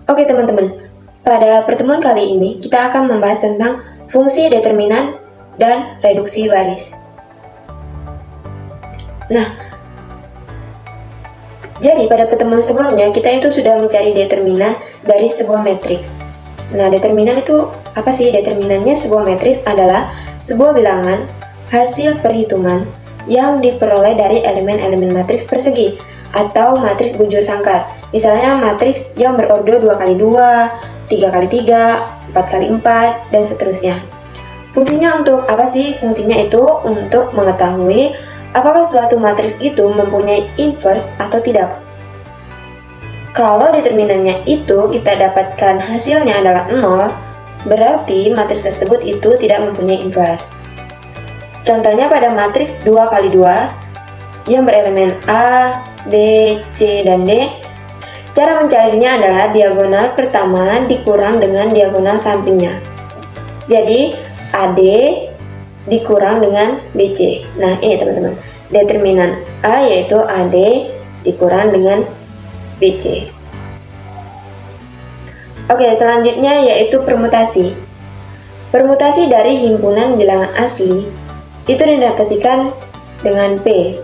Oke teman-teman, pada pertemuan kali ini kita akan membahas tentang fungsi determinan dan reduksi baris. Nah, jadi pada pertemuan sebelumnya kita itu sudah mencari determinan dari sebuah matriks. Nah, determinan itu apa sih? Determinannya sebuah matriks adalah sebuah bilangan hasil perhitungan yang diperoleh dari elemen-elemen matriks persegi atau matriks bujur sangkar. Misalnya matriks yang berordo 2x2, 3x3, 4x4, dan seterusnya. Fungsinya untuk apa sih? Fungsinya itu untuk mengetahui apakah suatu matriks itu mempunyai inverse atau tidak. Kalau determinannya itu kita dapatkan hasilnya adalah 0, berarti matriks tersebut itu tidak mempunyai inverse. Contohnya pada matriks 2x2 yang berelemen A, B, C, dan D, cara mencarinya adalah diagonal pertama dikurang dengan diagonal sampingnya. Jadi, AD dikurang dengan BC. Nah, ini teman-teman. Determinan A yaitu AD dikurang dengan BC. Oke, selanjutnya yaitu permutasi. Permutasi dari himpunan bilangan asli itu dinotasikan dengan P.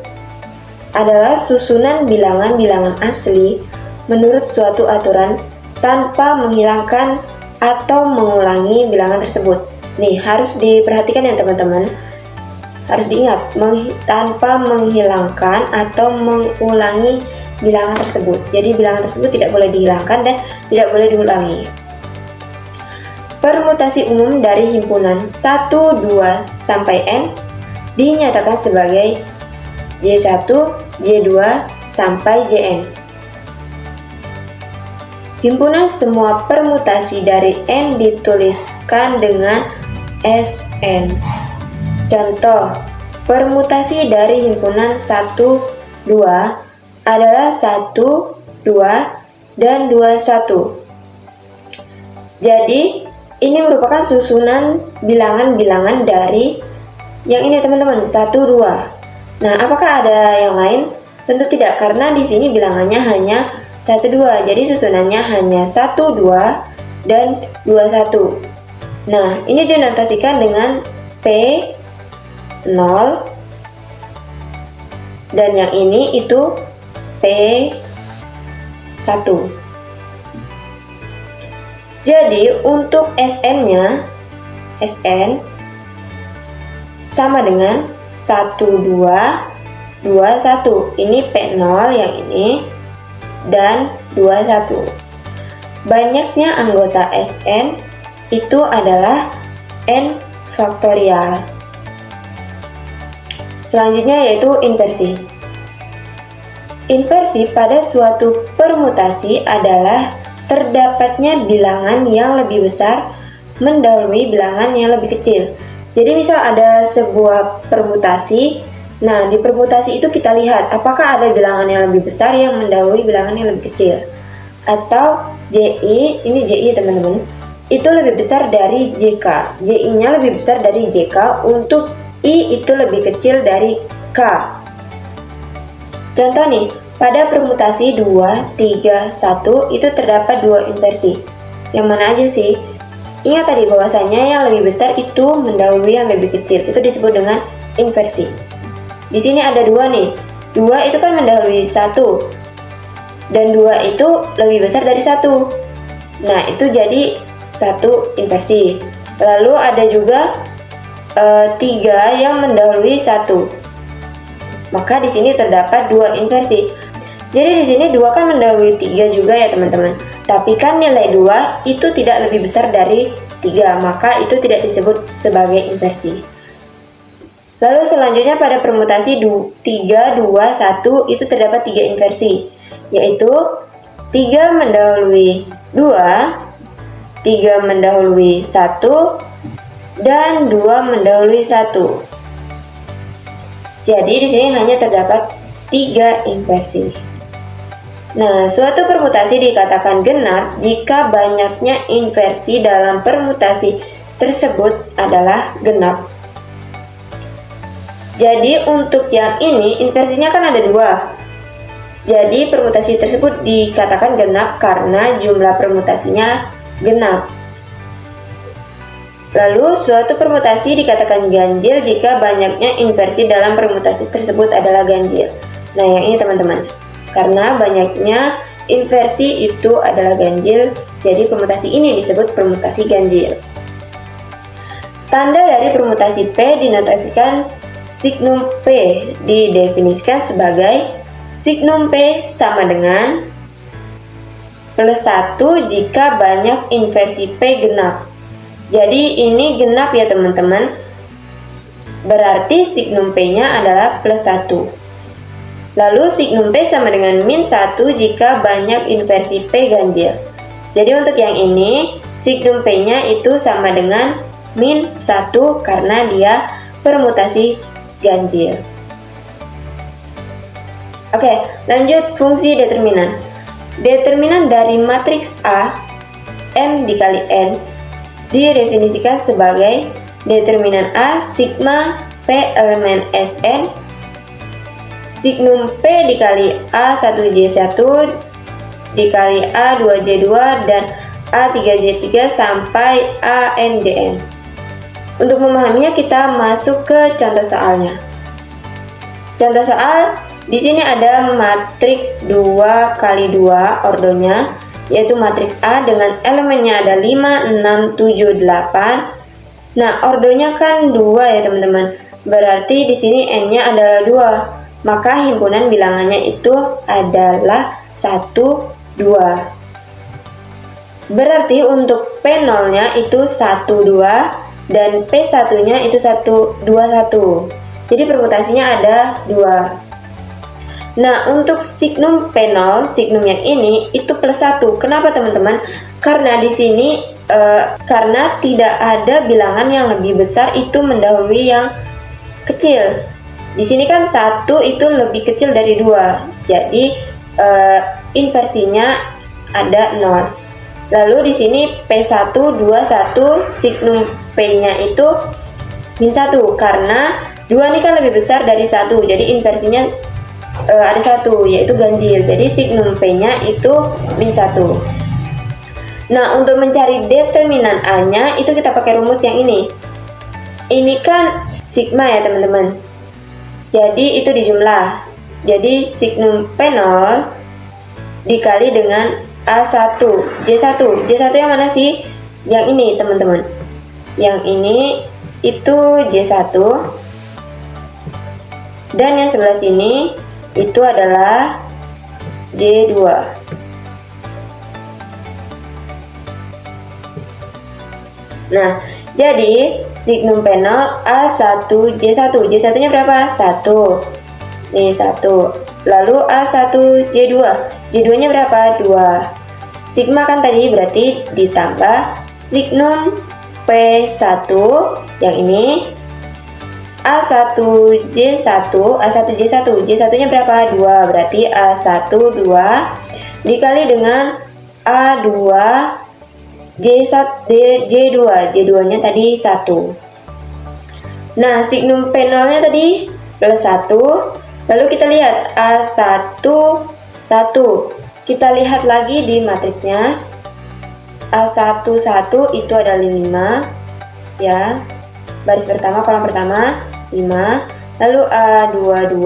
Adalah susunan bilangan-bilangan asli menurut suatu aturan tanpa menghilangkan atau mengulangi bilangan tersebut. Nih, harus diperhatikan ya teman-teman. Harus diingat, tanpa menghilangkan atau mengulangi bilangan tersebut. Jadi bilangan tersebut tidak boleh dihilangkan dan tidak boleh diulangi. Permutasi umum dari himpunan 1, 2, sampai N dinyatakan sebagai J1, J2, sampai Jn. Himpunan semua permutasi dari N dituliskan dengan Sn. Contoh, permutasi dari himpunan 1, 2 adalah 1, 2, dan 2, 1. Jadi, ini merupakan susunan bilangan-bilangan dari yang ini teman-teman, 1, 2. Nah, apakah ada yang lain? Tentu tidak, karena di sini bilangannya hanya 1, 2. Jadi susunannya hanya 1, 2, dan 2, 1. Nah, ini dinotasikan dengan P0, dan yang ini itu P1. Jadi, untuk Sn-nya, Sn sama dengan 1, 2, 2, 1. Ini P0 yang ini dan 2, 1. Banyaknya anggota Sn itu adalah N faktorial. Selanjutnya yaitu inversi. Inversi pada suatu permutasi adalah terdapatnya bilangan yang lebih besar mendahului bilangan yang lebih kecil. Jadi misal ada sebuah permutasi, nah di permutasi itu kita lihat apakah ada bilangan yang lebih besar yang mendahului bilangan yang lebih kecil. Atau JI, ini JI teman-teman, itu lebih besar dari JK. JI-nya lebih besar dari JK, untuk I itu lebih kecil dari K. Contoh nih, pada permutasi 2, 3, 1 itu terdapat 2 inversi. Yang mana aja sih? Ingat tadi bahwasanya yang lebih besar itu mendahului yang lebih kecil. Itu disebut dengan inversi. Di sini ada 2 nih. 2 itu kan mendahului 1. Dan 2 itu lebih besar dari 1. Nah, itu jadi 1 inversi. Lalu ada juga 3 yang mendahului 1. Maka di sini terdapat 2 inversi. Jadi di sini 2 kan mendahului 3 juga ya teman-teman. Tapi kan nilai 2 itu tidak lebih besar dari 3, maka itu tidak disebut sebagai inversi. Lalu selanjutnya pada permutasi 3, 2, 1 itu terdapat 3 inversi, yaitu 3 mendahului 2, 3 mendahului 1, dan 2 mendahului 1. Jadi di sini hanya terdapat 3 inversi. Nah, suatu permutasi dikatakan genap jika banyaknya inversi dalam permutasi tersebut adalah genap. Jadi untuk yang ini inversinya kan ada 2. Jadi permutasi tersebut dikatakan genap karena jumlah permutasinya genap. Lalu suatu permutasi dikatakan ganjil jika banyaknya inversi dalam permutasi tersebut adalah ganjil. Nah, yang ini teman-teman. Karena banyaknya inversi itu adalah ganjil, jadi permutasi ini disebut permutasi ganjil. Tanda dari permutasi P dinotasikan signum P, didefinisikan sebagai signum P sama dengan plus 1 jika banyak inversi P genap. Jadi ini genap ya teman-teman. Berarti signum P-nya adalah plus 1. Lalu signum P sama dengan min 1 jika banyak inversi P ganjil. Jadi untuk yang ini signum P-nya itu sama dengan min 1 karena dia permutasi ganjil. Oke, lanjut fungsi determinan. Determinan dari matriks A, M dikali N, didefinisikan sebagai determinan A sigma P elemen Sn, signum P dikali A1J1 dikali A2J2 dan A3J3 sampai ANJN. Untuk memahaminya kita masuk ke contoh soalnya. Contoh soal, di sini ada matriks 2 kali 2 ordonya, yaitu matriks A dengan elemennya ada 5, 6, 7, 8. Nah, ordonya kan 2 ya teman-teman. Berarti di sini N-nya adalah 2. Maka himpunan bilangannya itu adalah 1, 2. Berarti untuk P0-nya itu 1, 2 dan P1-nya itu 1, 2, 1. Jadi permutasinya ada 2. Nah, untuk signum P0, signum yang ini itu plus 1. Kenapa teman-teman? Karena di sini karena tidak ada bilangan yang lebih besar itu mendahului yang kecil. Di sini kan 1 itu lebih kecil dari 2. Jadi inversinya ada 0. Lalu di sini P1, 2, 1, signum P-nya itu min 1 karena 2 ini kan lebih besar dari 1. Jadi inversinya ada 1, yaitu ganjil. Jadi signum P-nya itu min 1. Nah, untuk mencari determinan A-nya itu kita pakai rumus yang ini. Ini kan sigma ya teman-teman. Jadi itu dijumlah. Jadi signum P0 dikali dengan A1 J1. J1 yang mana sih? Yang ini teman-teman. Yang ini itu J1. Dan yang sebelah sini itu adalah J2. Nah, jadi signum P0 A1 J1. J1-nya berapa? 1. Nih 1. Lalu A1 J2. J2-nya berapa? 2. Sigma kan tadi berarti ditambah signum P1 yang ini A1 J1, A1 J1, J1-nya berapa? 2, berarti A1 2 dikali dengan A2 J1 J2, J2-nya tadi 1. Nah, signum P0-nya tadi plus 1. Lalu kita lihat A1 1. Kita lihat lagi di matriksnya. A1 1 itu ada 5 ya. Baris pertama, kolom pertama 5. Lalu A22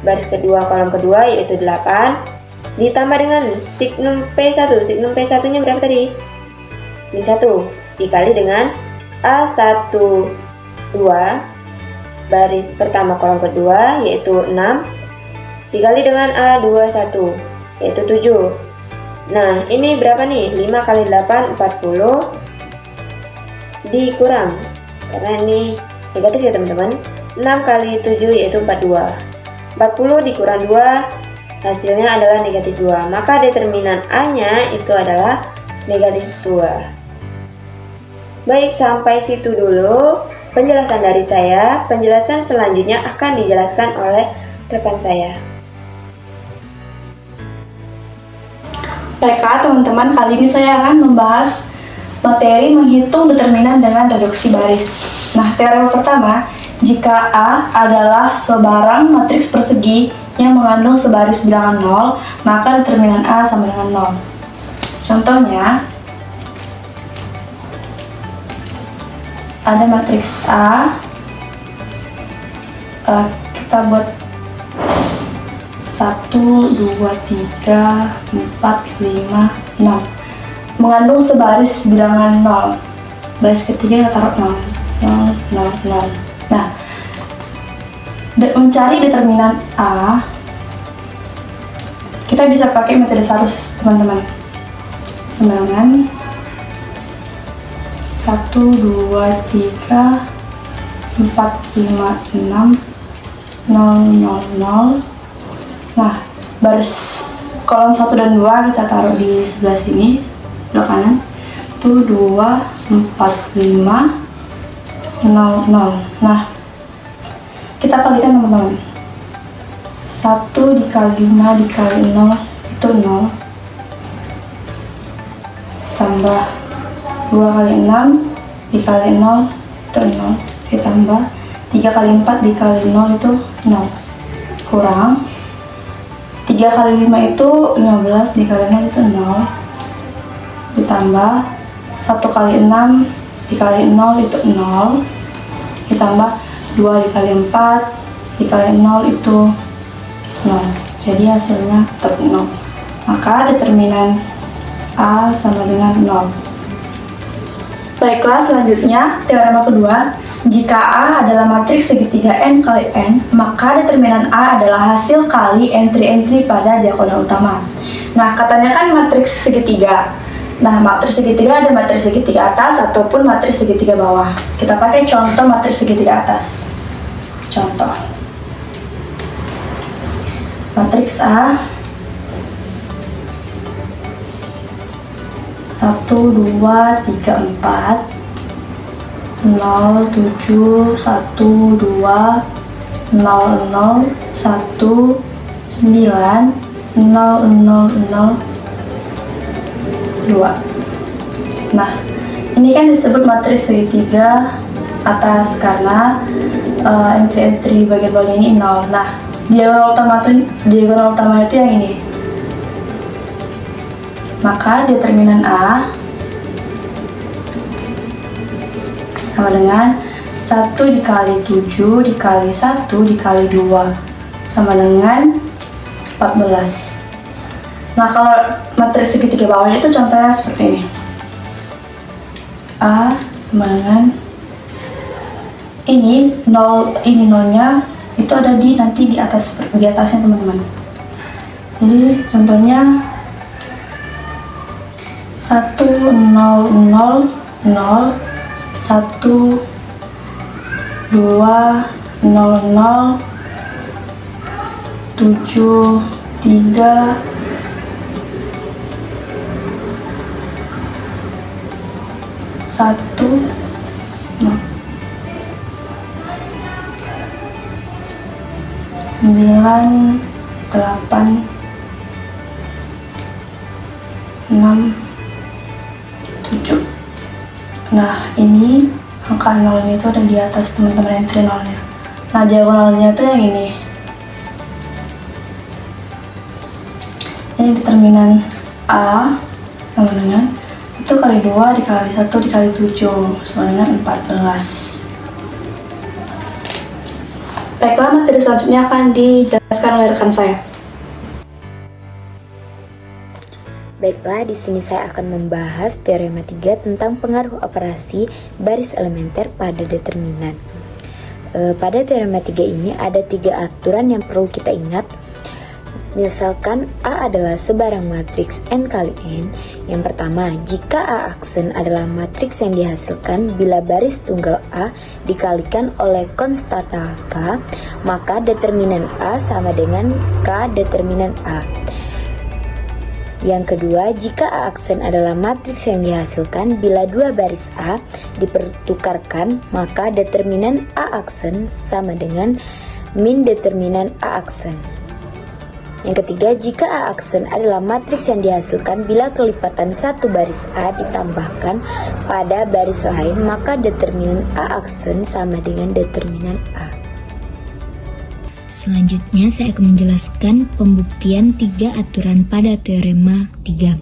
baris kedua, kolom kedua yaitu 8. Ditambah dengan signum P1. Signum P1-nya berapa tadi? Min 1 dikali dengan A1 2 baris pertama, kolom kedua yaitu 6 dikali dengan A21 yaitu 7. Nah, ini berapa nih? 5 kali 8 40 dikurang karena ini negatif ya teman-teman. 6 kali 7 yaitu 42. 40 dikurang 2 hasilnya adalah negatif 2. Maka determinan A-nya itu adalah negatif 2. Baik, sampai situ dulu penjelasan dari saya. Penjelasan selanjutnya akan dijelaskan oleh rekan saya. Baiklah teman-teman, kali ini saya akan membahas materi menghitung determinan dengan reduksi baris. Nah, teorema pertama, jika A adalah sebarang matriks persegi yang mengandung sebaris bilangan 0, maka determinan A sama dengan 0. Contohnya, ada matriks A, kita buat 1, 2, 3, 4, 5, 6, mengandung sebaris bilangan 0. Baris ketiga kita taruh 0, 0, 0, 0. Nah, mencari determinan A, kita bisa pakai metode Sarus, teman-teman. Sembarangan 1, 2, 3, 4, 5, 6, 0, 0, 0. Nah, baris kolom 1 dan 2 kita taruh di sebelah sini, sebelah kanan. 1, 2, 4, 5, 0, 0. Nah, kita kalikan teman-teman. 1 dikali 5 dikali 0 itu 0. Tambah 2 kali 6 dikali 0 itu 0. Ditambah 3 kali 4 dikali 0 itu 0. Kurang 3 kali 5 itu 15 dikali 0 itu 0. Ditambah 1 kali 6 dikali 0 itu 0. Ditambah 2 dikali 4 dikali 0 itu 0. Jadi hasilnya tetap 0. Maka determinan A sama dengan 0. Baiklah, selanjutnya teorema kedua. Jika A adalah matriks segitiga n kali n, maka determinan A adalah hasil kali entry-entry pada diagonal utama. Nah, katanya kan matriks segitiga. Nah, matriks segitiga ada matriks segitiga atas ataupun matriks segitiga bawah. Kita pakai contoh matriks segitiga atas. Contoh. Matriks A 1, 2, 3, 4, 0, 7, 1, 2, 0, 0, 1, 9, 0, 0, 0, 2. Nah, ini kan disebut matriks segitiga atas karena entry-entry bagian bawahnya ini 0. Nah, diagonal utama itu yang ini. Maka determinan A sama dengan 1 dikali 7 dikali 1 dikali 2 sama dengan 14. Nah, kalau matriks segitiga bawahnya itu contohnya seperti ini. A sama dengan ini 0, ini nolnya itu ada di nanti di atasnya teman-teman. Jadi contohnya 1, 0, 0, 0, 1, 2, 0, 0, 7, 3, 1, 0, 9, 8, 6, 7. Nah, ini angka nolnya itu ada di atas teman-teman, entry nolnya. Nah, diagonalnya itu yang ini. Ini determinan A sama dengan itu kali 2 dikali 1 dikali 7 sama dengan 14. Baiklah, materi selanjutnya akan dijelaskan oleh rekan saya. Baiklah, di sini saya akan membahas teorema 3 tentang pengaruh operasi baris elementer pada determinan. Pada teorema 3 ini ada 3 aturan yang perlu kita ingat. Misalkan A adalah sebarang matriks n kali n. Yang pertama, jika A aksen adalah matriks yang dihasilkan bila baris tunggal A dikalikan oleh konstanta K, maka determinan A sama dengan K determinan A. Yang kedua, jika A aksen adalah matriks yang dihasilkan bila dua baris A dipertukarkan, maka determinan A aksen sama dengan min determinan A aksen. Yang ketiga, jika A aksen adalah matriks yang dihasilkan bila kelipatan satu baris A ditambahkan pada baris lain, maka determinan A aksen sama dengan determinan A. Selanjutnya saya akan menjelaskan pembuktian 3 aturan pada teorema 3.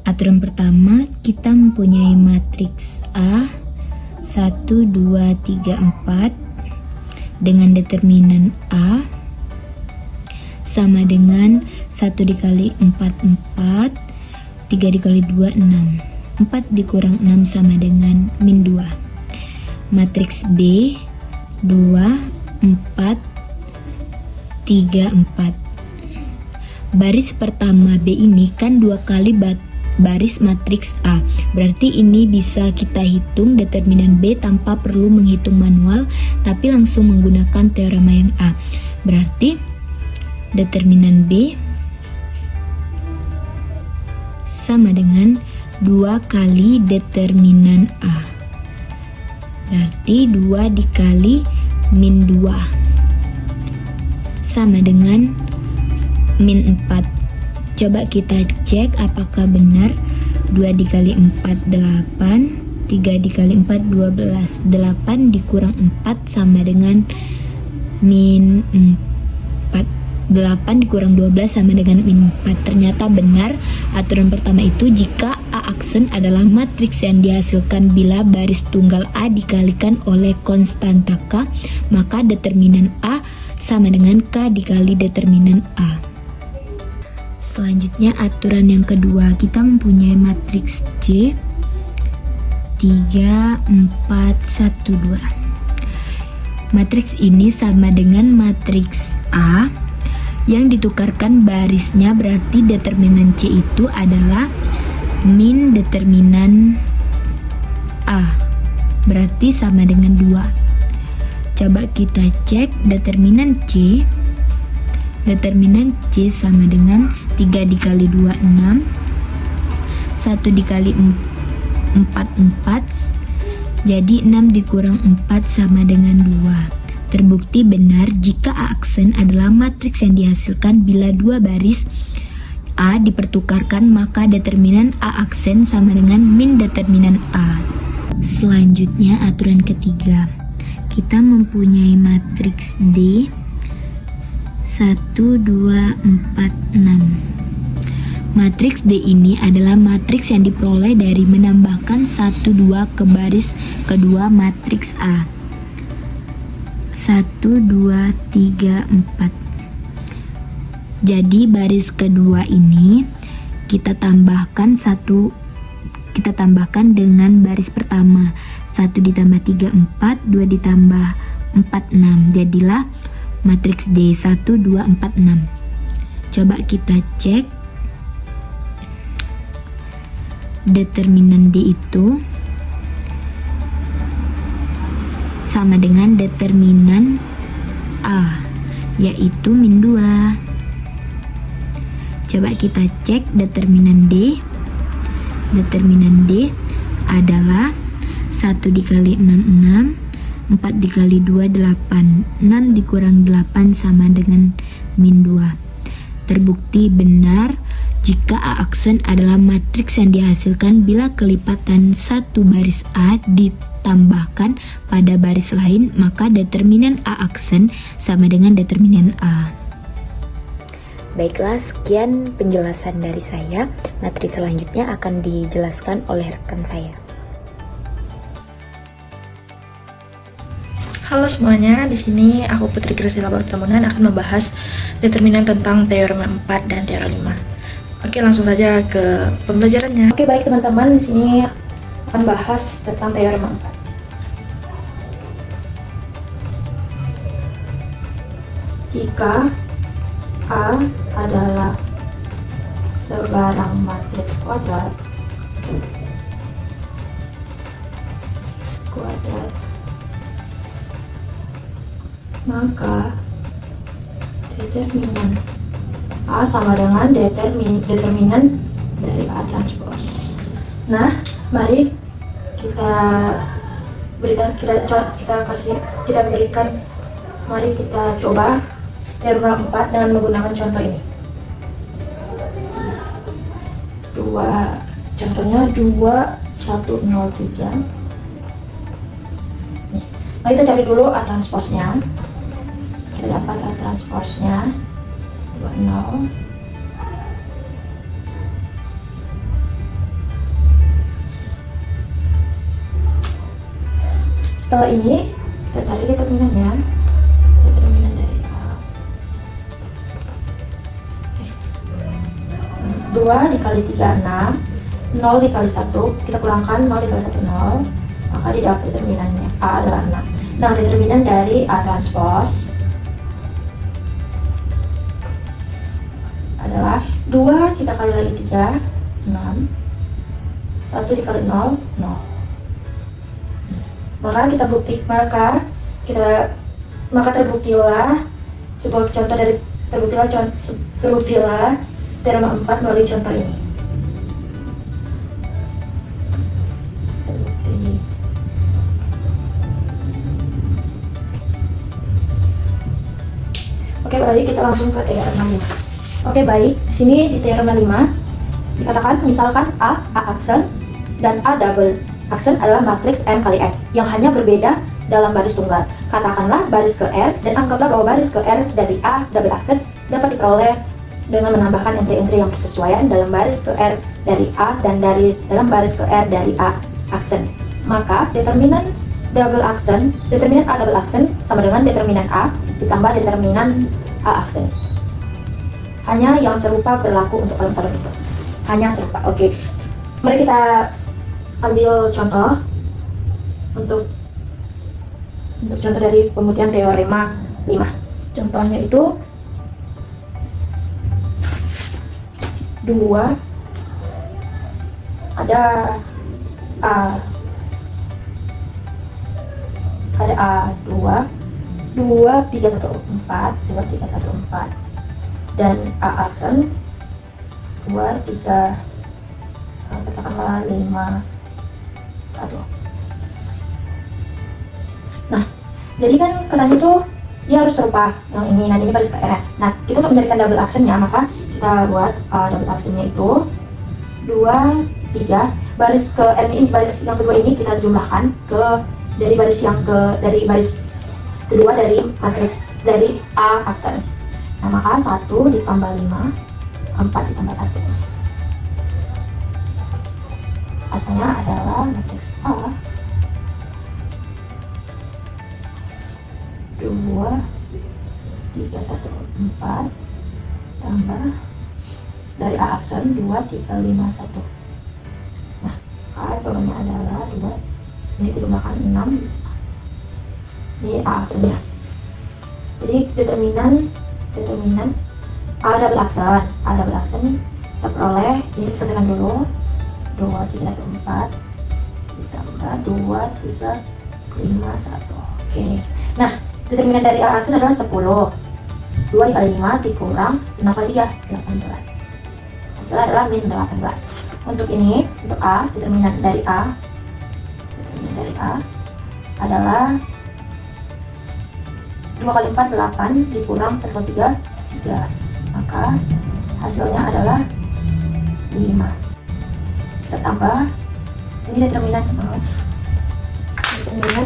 Aturan pertama, kita mempunyai matriks A 1, 2, 3, 4 dengan determinan A sama dengan 1 dikali 4, 4, 3 dikali 2, 6. 4 dikurang 6 sama dengan min 2. Matriks B 2, 4, 3, 4. Baris pertama B ini kan 2 kali baris matriks A. Berarti ini bisa kita hitung determinan B tanpa perlu menghitung manual, tapi langsung menggunakan teorema yang A. Berarti determinan B sama dengan 2 kali determinan A. Berarti 2 dikali min 2 sama dengan min 4. Coba kita cek apakah benar. 2 dikali 4 8, 3 dikali 4 12, 8 dikurang 4 sama dengan min 4. 8 dikurang 12 sama dengan min 4. Ternyata benar aturan pertama itu jika A aksen adalah matriks yang dihasilkan bila baris tunggal A dikalikan oleh konstanta K, maka determinan A sama dengan K dikali determinan A. Selanjutnya aturan yang kedua, kita mempunyai matriks C 3, 4, 1, 2. Matriks ini sama dengan matriks A yang ditukarkan barisnya, berarti determinan C itu adalah min determinan A, berarti sama dengan 2. Coba kita cek determinan C. Determinan C sama dengan 3 dikali 2, 6, 1 dikali 4, 4, jadi 6 dikurang 4 sama dengan 2. Terbukti benar jika A aksen adalah matriks yang dihasilkan bila 2 baris A dipertukarkan, maka determinan A aksen sama dengan min determinan A. Selanjutnya aturan ketiga, kita mempunyai matriks D 1, 2, 4, 6. Matriks D ini adalah matriks yang diperoleh dari menambahkan 1, 2 ke baris kedua matriks A. 1, 2, 3, 4. Jadi baris kedua ini kita tambahkan dengan baris pertama. 1 ditambah 3, 4, 2 ditambah 4, 6. Jadilah matriks D 1, 2, 4, 6. Coba kita cek determinan D itu sama dengan determinan A, yaitu min 2. Coba kita cek determinan D. Determinan D adalah 1 dikali 6, 6, 4 dikali 2, 8, 6 dikurang 8 sama dengan min 2. Terbukti benar jika A aksen adalah matriks yang dihasilkan bila kelipatan satu baris A ditambahkan pada baris lain, maka determinan A aksen sama dengan determinan A. Baiklah, sekian penjelasan dari saya. Materi selanjutnya akan dijelaskan oleh rekan saya. Halo semuanya, di sini aku Putri Krisila Bartamunan akan membahas determinan tentang teorema 4 dan teorema 5. Oke, langsung saja ke pembelajarannya. Oke, baik teman-teman, di sini akan bahas tentang teorema 4. Jika A adalah sebarang matriks kuadrat maka determinan A sama dengan determinan dari A transpose. Nah, mari kita coba teorema 4 dengan menggunakan contoh ini. Contohnya 2103. Mari kita cari dulu A transposnya. kita dapat A transposnya 20. Setelah ini kita cari determinannya. Determinan dari A. 2 dikali 3 6, 0 dikali 1 kita kurangkan 0 dikali 1 0, maka didapat determinannya A adalah 6. Nah, determinan dari A transpose adalah 2 kita kali lagi 3 6, 1 dikali 0 0. Maka terbuktilah sebuah contoh dari terbuktilah teorema 4 melalui contoh ini. Oke, baik, kita langsung ke teorema 5. Oke, baik, di sini di teorema 5 dikatakan misalkan A aksen dan A double aksen adalah matriks M kali N yang hanya berbeda dalam baris tunggal. Katakanlah baris ke R dan anggaplah bahwa baris ke R dari A double aksen dapat diperoleh dengan menambahkan entry-entry yang bersesuaian dalam baris ke R dari A dan dalam baris ke R dari A aksen. Maka determinan A double aksen sama dengan determinan A ditambah determinan A aksen. Hanya yang serupa berlaku untuk kolom-kolom itu. Hanya serupa. Oke. Mari kita ambil contoh untuk contoh dari pembuktian teorema 5. Contohnya itu 2 ada A2 2 3 1 4 2 3 1 4 dan A aksen 2 3 katakanlah 5 1. Nah, jadi kan katanya tuh dia harus serupa yang ini, nah ini baris ke R. Nah, kita untuk menjadikan double aksennya, maka kita buat double aksennya itu 2 3 baris ke R ini, baris yang kedua ini kita jumlahkan dari baris kedua dari matriks dari A aksen. Nah, maka 1 ditambah 5 4 ditambah 1 hasilnya adalah matriks A 2 3 1 4 tambah dari A aksen 2 3 5 1. Nah, jawabannya adalah 2, ini dijumlahkan 6, ini A aksennya. Jadi determinan A double aksen kita peroleh, ini selesaikan dulu 2 3 1 4 ditambah 2 3 5 1. Oke. Nah, determinan dari A aksen adalah 10. 2 dikali 5 dikurang 6 kali 3 18. Hasilnya adalah min 18. Untuk ini, untuk A, determinan dari A adalah 2 kali 4 8 dikurang 1 kali 3 3. Maka hasilnya adalah 5. Kita tambah ini determinan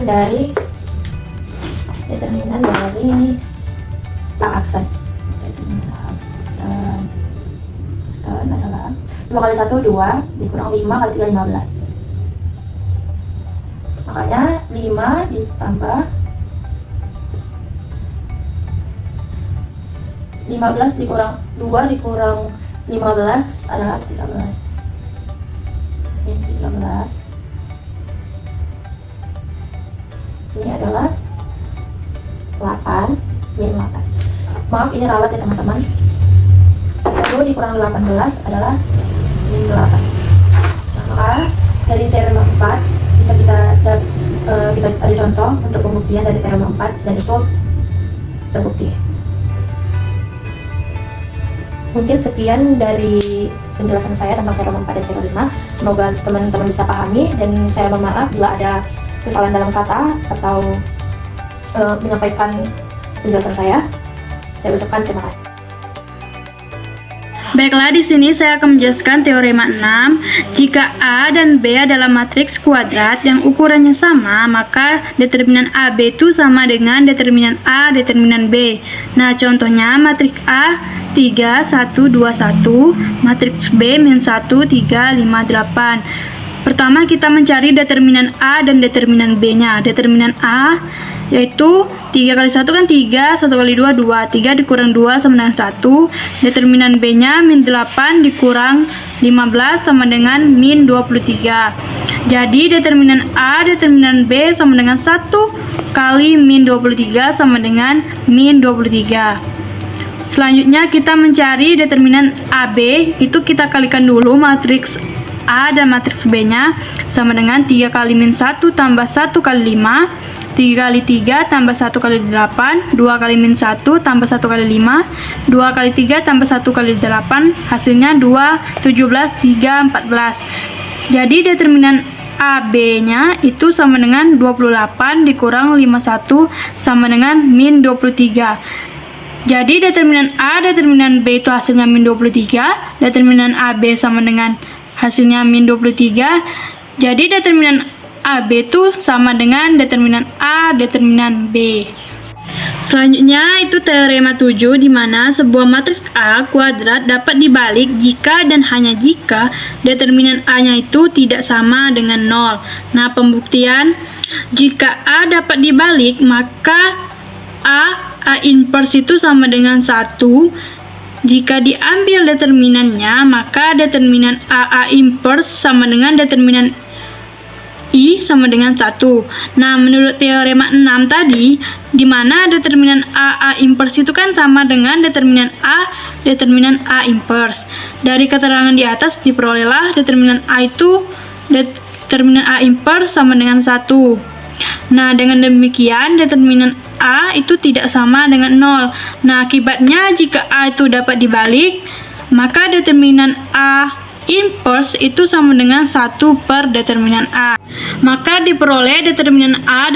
dari A aksen. Aksen adalah 2 kali 1 2 dikurang 5 kali 3 15. Makanya 5 ditambah 15 dikurang 2 dikurang 15 adalah 13. Ini 13. Ini adalah 8 min 8. Maaf, ini ralat ya teman-teman. 10 dikurang 18 adalah min 8. Nah, maka dari teorema 4 bisa kita ada contoh untuk pembuktian dari teorema 4 dan itu terbukti. Mungkin sekian dari penjelasan saya tentang teorema 4 dan teorema 5. Semoga teman-teman bisa pahami, dan saya mohon maaf bila ada kesalahan dalam kata atau menyampaikan penjelasan saya. Saya ucapkan terima kasih. Baiklah, di sini saya akan menjelaskan teorema 6. Jika A dan B adalah matriks kuadrat yang ukurannya sama, maka determinan AB itu sama dengan determinan A, determinan B. Nah, contohnya matriks A 3, 1, 2, 1, matriks B min 1, 3, 5, 8. Pertama kita mencari determinan A dan determinan B-nya. Determinan A yaitu 3 kali 1 kan 3, 1 kali 2, 2. 3 dikurang 2 sama dengan 1. Determinan B-nya min 8 dikurang 15 sama dengan min 23. Jadi determinan A, determinan B sama dengan 1 kali min 23 sama dengan min 23. Selanjutnya kita mencari determinan AB, itu kita kalikan dulu matriks A dan matriks B-nya sama dengan 3 kali min 1 tambah 1 kali 5, 3 kali 3 tambah 1 kali 8, 2 kali min 1 tambah 1 kali 5, 2 kali 3 tambah 1 kali 8, hasilnya 2, 17, 3, 14. Jadi determinan AB-nya itu sama dengan 28 dikurang 51 sama dengan min 23. Jadi determinan A, determinan B itu hasilnya min 23, determinan AB sama dengan hasilnya min 23. Jadi determinan AB itu sama dengan determinan A, determinan B. Selanjutnya itu teorema 7, di mana sebuah matriks A kuadrat dapat dibalik jika dan hanya jika determinan A-nya itu tidak sama dengan 0. Nah, pembuktian jika A dapat dibalik, maka A inverse itu sama dengan 1. Jika diambil determinannya, maka determinan A inverse sama dengan determinan I sama dengan 1. Nah, menurut teorema 6 tadi, di mana determinan A inverse itu kan sama dengan determinan A inverse. Dari keterangan di atas diperolehlah determinan A itu determinan A inverse sama dengan 1. Nah, dengan demikian determinan A itu tidak sama dengan 0. Nah, akibatnya jika A itu dapat dibalik, maka determinan A inverse itu sama dengan 1 per determinan A. Maka diperoleh determinan A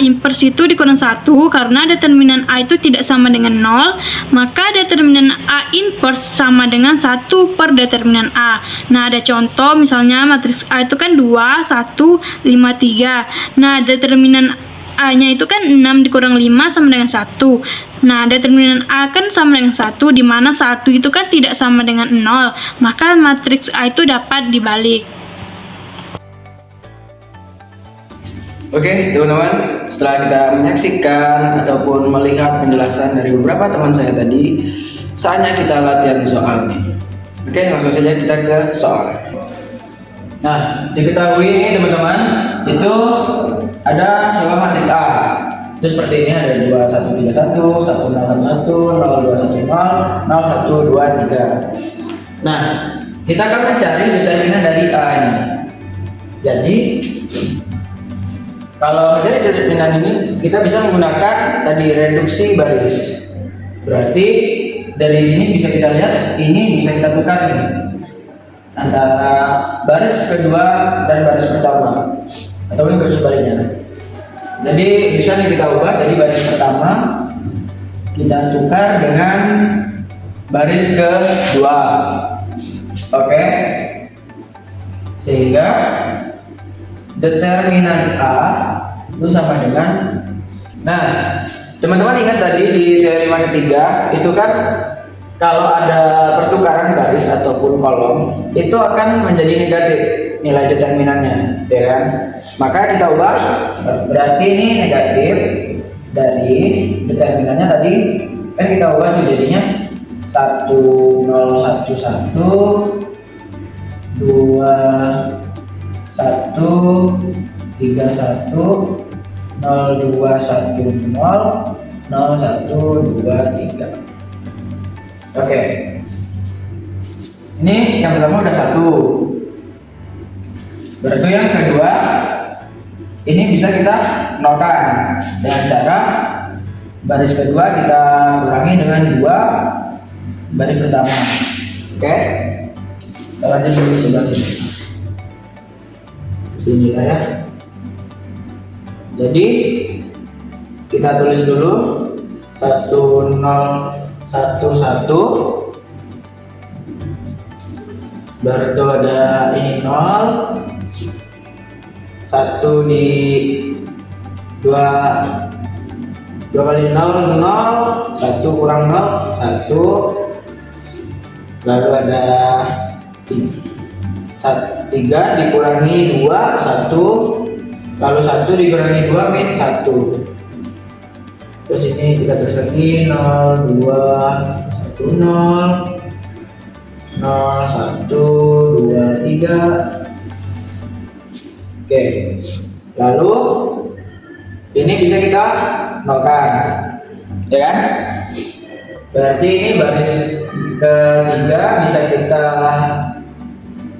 inverse itu dikurang 1, karena determinan A itu tidak sama dengan 0, maka determinan A inverse sama dengan 1 per determinan A. Nah, ada contoh misalnya matriks A itu kan 2, 1, 5, 3. Nah, determinan A-nya itu kan 6 dikurang 5 sama dengan 1. Nah, determinan A kan sama dengan 1, di mana 1 itu kan tidak sama dengan 0. Maka matriks A itu dapat dibalik. Oke, teman-teman, setelah kita menyaksikan ataupun melihat penjelasan dari beberapa teman saya tadi, saatnya kita latihan soal nih. Oke, langsung saja kita ke soal. Nah, diketahui nih teman-teman, itu ada sebuah matriks A. Itu seperti ini, ada 2131, 1011, 0210, 0123. Nah, kita akan mencari determinan dari A ini. Jadi, kalau mencari determinan ini, kita bisa menggunakan tadi reduksi baris. Berarti dari sini bisa kita lihat, ini bisa kita tukar nih antara baris kedua dan baris pertama, ataupun garis sebaliknya. Jadi bisa nih kita ubah, jadi baris pertama kita tukar dengan baris kedua. Oke, sehingga determinan A itu sama dengan, nah teman-teman ingat tadi di teorema ketiga itu kan kalau ada pertukaran baris ataupun kolom itu akan menjadi negatif nilai determinannya, ya kan? Maka kita ubah, berarti ini negatif dari determinannya tadi kan kita ubah tuh jadinya 1011 21 31 0210 0123. Oke, ini yang pertama udah 1. Berarti yang kedua ini bisa kita nolkan dengan cara baris kedua kita kurangi dengan 2 baris pertama. Oke, kita lanjut dulu sebelah sini lah ya. Jadi kita tulis dulu 1011 Berarti ada ini 0, 1 di 2 kali 0, 0, 1 kurang 0, 1. Lalu ada 3 dikurangi 2, 1. Lalu 1 dikurangi 2 min 1. Terus ini kita tulis lagi 0, 2, 1, 0, 0, 1, 2, 3. Oke, lalu ini bisa kita nolkan, ya kan? Berarti ini baris ketiga bisa kita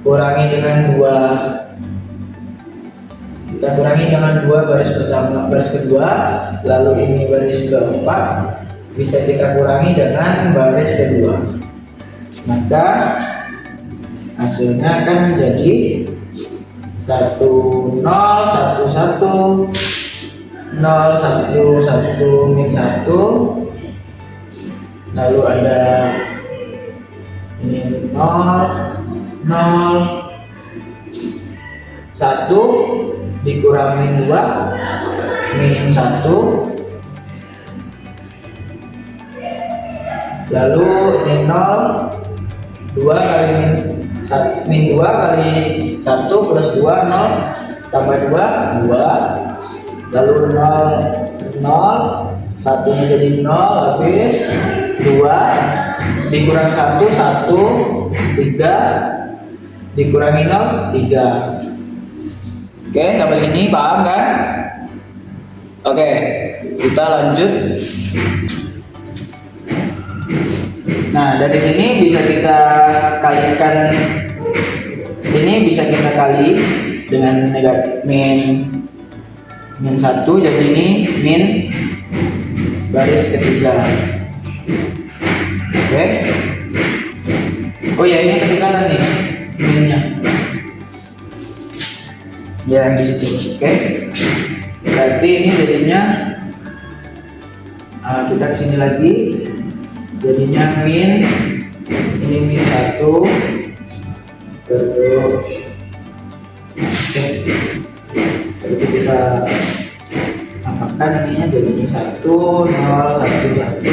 kurangi dengan 2. Kita kurangi dengan 2 baris pertama, baris kedua, lalu ini baris keempat bisa kita kurangi dengan baris kedua. Maka hasilnya akan menjadi 1, 0, 1, 1, 0, 1, 1, min 1. Lalu ada ini 0, 0, 1 dikurangi 2 min 1. Lalu ini 0, 2 kali min 2 kali 1 plus 2, 0 tambah 2, 2. Lalu 0, 0, 1 menjadi 0, habis 2 dikurang 1, 1, 3 dikurangi 0, 3. Oke, sampai sini paham kan? Oke, kita lanjut. Nah, dari sini bisa kita kalikan, ini bisa kita kali dengan min 1, jadi ini min baris ketiga. Oke. Oh ya, ini ketinggalan nih minnya. Ya, di situ. Oke. Berarti ini jadinya kita kesini lagi. Jadinya min, ini min 1 terus. Oke. Lalu kita apakan ininya jadinya 1, 0, 1, 1,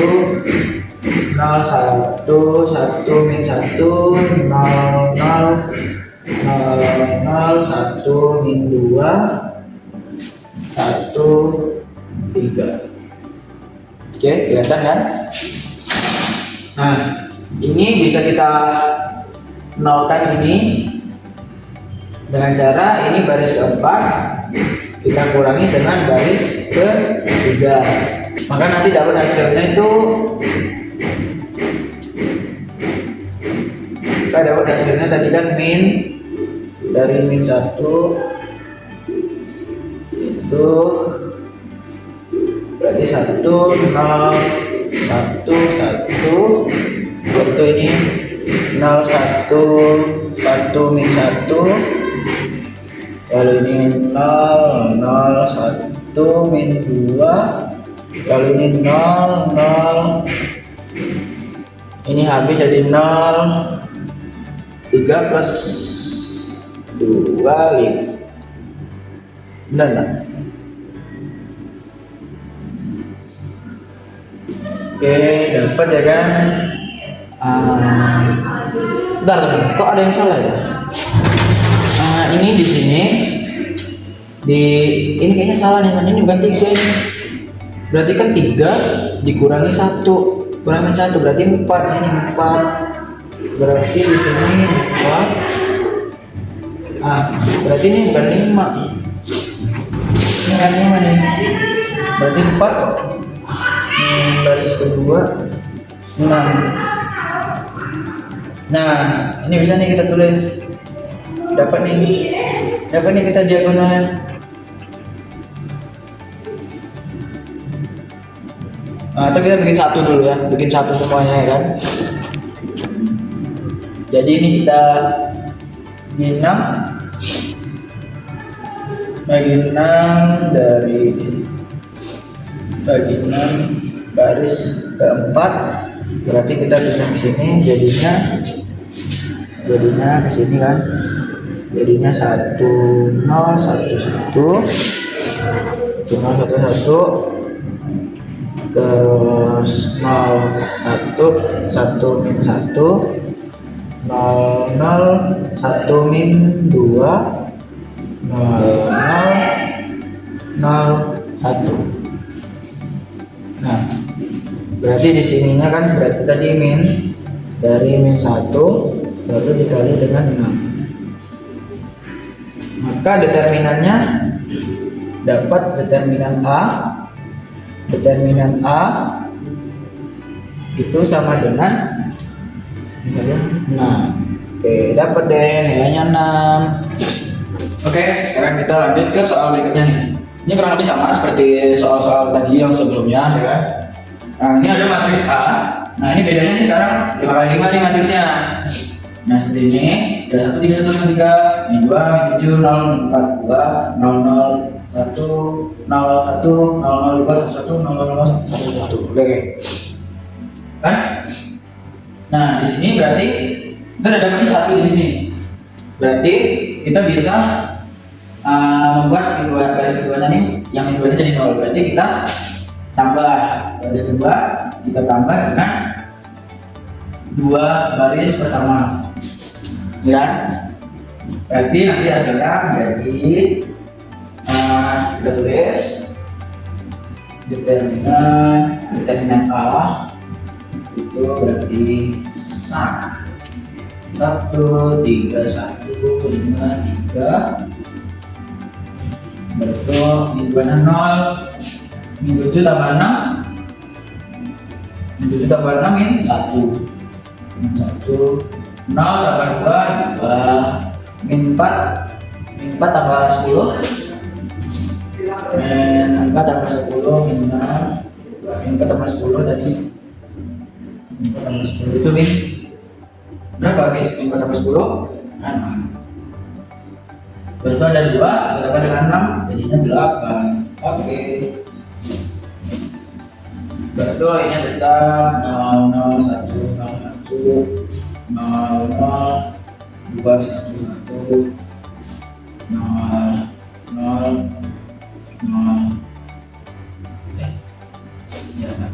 0, 1, 1, min 1, 0, 0, 0, 1, min 2, 1, 3. Oke, kelihatan kan? Nah, ini bisa kita nolkan ini dengan cara ini baris keempat kita kurangi dengan baris ketiga. Maka nanti dapat hasilnya itu kita dapat hasilnya tadi kan min dari min 1 itu berarti 1, 0, 1, 1. Waktu ini 0, 1, 1, min 1. Lalu ini 0, 0, 1, min 2. Lalu ini 0, 0. Ini habis jadi 0, 3 plus 2, 5. Benar nggak? Oke, dapat ya kan? Bentar, kok ada yang salah ya? Ini di sini ini kayaknya salah nih, ini bukan 3 ini. Berarti kan 3 dikurangi 1, kurangi 1 berarti 4, sini 4. Berarti di sini 4. Berarti ini bukan 5. Ini kan 5 nih. Berarti 4. Baris kedua 6. Nah, ini bisa nih kita tulis. Dapat nih kita diagonal. Atau kita bikin satu dulu ya, bikin satu semuanya ya kan. Jadi ini kita bagi 6 dari bagi 6 baris keempat, berarti kita bisa di sini jadinya jadinya ke sini kan, jadinya 1 0 1 1 1 0 1 1, terus 0 1 1 min 1 0 0 1 min 2 0 0 1. Nah, berarti di sininya kan berarti tadi min dari min 1 lalu dikali dengan 6. Maka determinannya dapat determinan A itu sama dengan misalnya 6. Oke, dapat deh nilainya 6. Oke, sekarang kita lanjut ke soal berikutnya nih. Ini kurang lebih sama seperti soal-soal tadi yang sebelumnya, ya kan? Nah, ini ada matriks A. Nah, ini bedanya nih sekarang 5 kali 5 nih matriksnya. Nah, seperti ini. Ada 1 3 1 5 3, ini 2, ini 7 0 4 2 0 0 1 0 1 0 0 2 1 1 0 0 0 1 1. Oke. Kan? Nah, di sini berarti kita ada dapatnya 1 di sini. Berarti kita bisa membuat garis keduanya nih, yang keduanya jadi 0. Berarti kita tambah garis kedua, kita tambah dengan 2 baris pertama, ya. Berarti nanti hasilnya jadi kita tulis determinan A itu berarti 1 3 1 5 3. Berarti min 2 nya 0, min 7 tambah 6, min 7 tambah 6 min 1, min 1 0 tambah 2 min 4 tambah 10, min 4 tambah 10 min 6, min 4 tambah 10 tadi, min 4 tambah 10 itu min berapa guys? Min 4 tambah 10 6. Berarti ada 2, kita tambah dengan 6, jadinya 8. Oke. Berarti ini tetap 0 0 1 0 1 0 0 2 1 1 0 0 ya 1.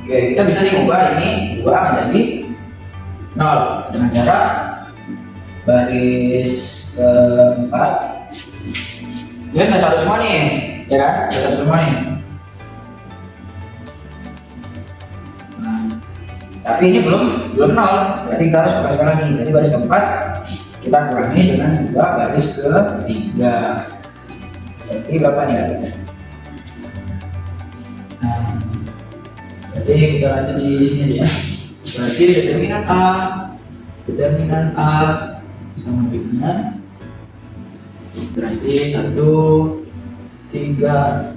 Oke, kita bisa mengubah ini 2 menjadi 0 dengan cara baris keempat. Jadi ada 1 semua nih, ya kan? Ada 1 semua nih. Nah, tapi ini belum 0, berarti kita harus kurangkan lagi. Berarti baris keempat kita kurangi dengan 2 baris ketiga. Berarti berapa nih? Nah, berarti kita lanjut di sini aja ya. Berarti determinan A sama dengan berarti 1 3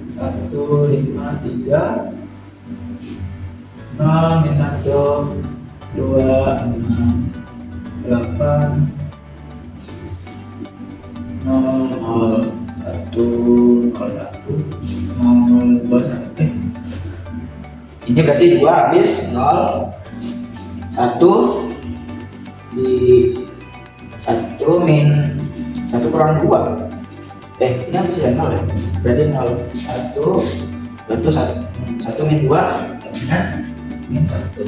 1 5 3 0 min 1 2 6 8 0 0 1 0 1 0 2 1. Ini berarti 2 habis 0 1 di 1 min 1 kurang 2. Ini habis ya 0 ya. Berarti 0 1 berarti 1 min 2 dengan min 1.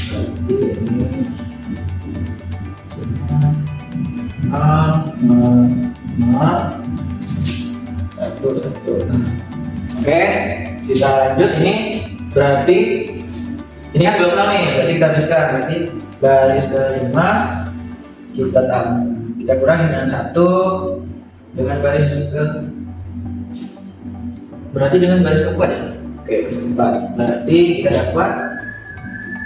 Berarti ini 0 0 1 1. Oke, kita lanjut. Ini berarti ini kan belum 0 nih, berarti kita habiskan. Berarti baris kelima kita kurangi dengan 1 dengan baris ke berarti dengan baris keempat ya. Oke, baris keempat. Berarti kita dapat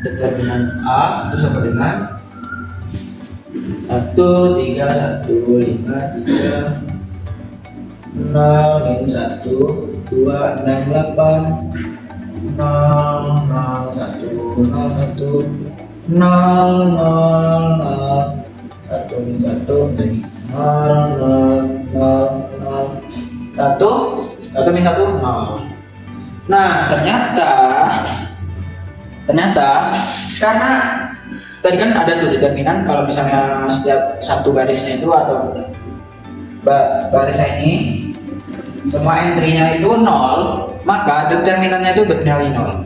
determinan A itu sama dengan 1 3 1 5 3 0 min 1 2 6 8 0 0 1 0 1 0 0 0 1 min 1 dari 0 0 0 0 1 min 1 0. Nah, ternyata ternyata karena tadi kan ada tuh determinan kalau misalnya setiap satu barisnya itu atau barisnya ini semua entry-nya itu 0, maka determinannya itu bernilai 0.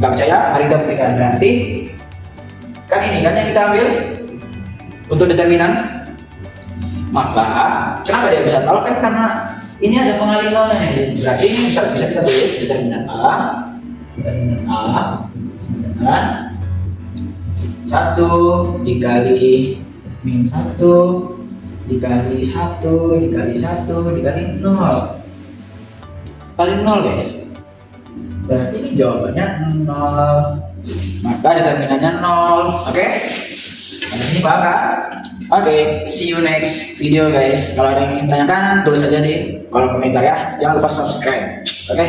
Nggak percaya? Mari kita buktikan. Berarti kan ini kan yang kita ambil untuk determinan. Maka kenapa dia bisa 0? Kan karena ini ada pengalih nolnya nih. Berarti ini bisa kita tulis determinan A dengan 1 dikali min 1 dikali 1 dikali 1 dikali 0 kali 0 guys. Berarti ini jawabannya 0, maka determinannya 0. Oke? Sampai sini paham kan? Oke, see you next video guys. Kalau ada yang ingin tanyakan tulis saja di kolom komentar ya. Jangan lupa subscribe. Oke?